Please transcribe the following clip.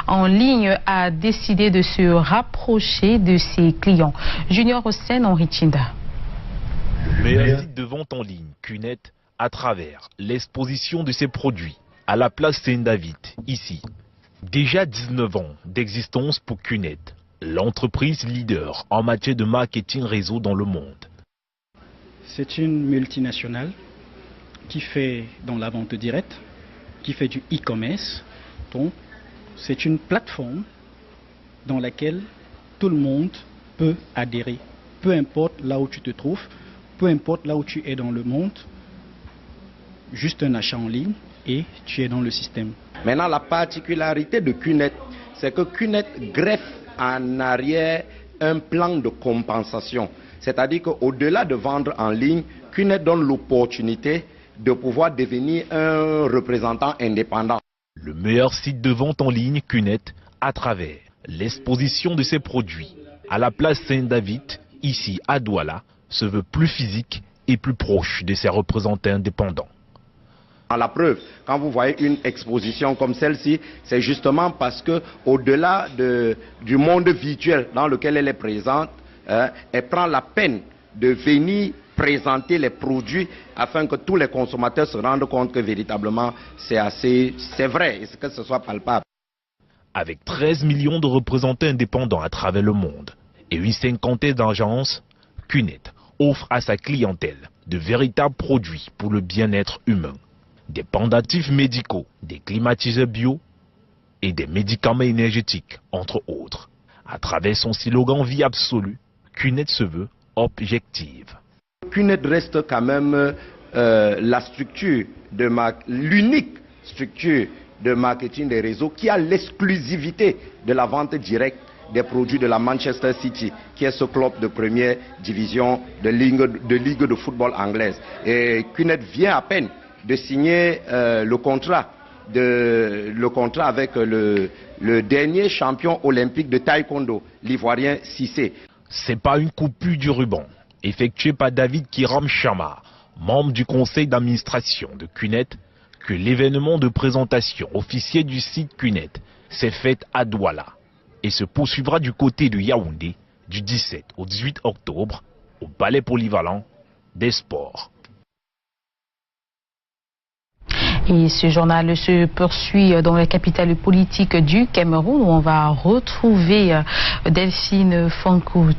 en ligne a décidé de se rapprocher de ses clients. Junior Hossein, Henri Chinda. Le meilleur site de vente en ligne, Qnet, à travers l'exposition de ses produits à la place Saint-David, ici. Déjà 19 ans d'existence pour Qnet, l'entreprise leader en matière de marketing réseau dans le monde. C'est une multinationale qui fait dans la vente directe, qui fait du e-commerce. Donc, c'est une plateforme dans laquelle tout le monde peut adhérer. Peu importe là où tu te trouves, peu importe là où tu es dans le monde, juste un achat en ligne et tu es dans le système. Maintenant, la particularité de Qnet, c'est que Qnet greffe en arrière un plan de compensation. C'est-à-dire qu'au-delà de vendre en ligne, Qnet donne l'opportunité de pouvoir devenir un représentant indépendant. Le meilleur site de vente en ligne, Qnet, à travers l'exposition de ses produits à la place Saint-David, ici à Douala, se veut plus physique et plus proche de ses représentants indépendants. À la preuve, quand vous voyez une exposition comme celle-ci, c'est justement parce que au-delà du monde virtuel dans lequel elle est présente, elle prend la peine de venir présenter les produits afin que tous les consommateurs se rendent compte que véritablement c'est vrai et que ce soit palpable. Avec 13 millions de représentants indépendants à travers le monde et une cinquantaine d'agences, Qnet offre à sa clientèle de véritables produits pour le bien-être humain. Des pendatifs médicaux, des climatiseurs bio et des médicaments énergétiques, entre autres. À travers son slogan vie absolue, Qnet se veut objective. Qnet reste quand même la structure l'unique structure de marketing des réseaux qui a l'exclusivité de la vente directe des produits de la Manchester City, qui est ce club de première division de ligue de football anglaise. Et Qnet vient à peine de signer le contrat avec le dernier champion olympique de taekwondo, l'Ivoirien Cissé. C'est pas une coupure du ruban effectuée par David Kiram Chama, membre du conseil d'administration de Qnet, que l'événement de présentation officielle du site Qnet s'est fait à Douala et se poursuivra du côté de Yaoundé du 17 au 18 octobre au Palais Polyvalent des Sports. Et ce journal se poursuit dans la capitale politique du Cameroun où on va retrouver Delphine Fankou.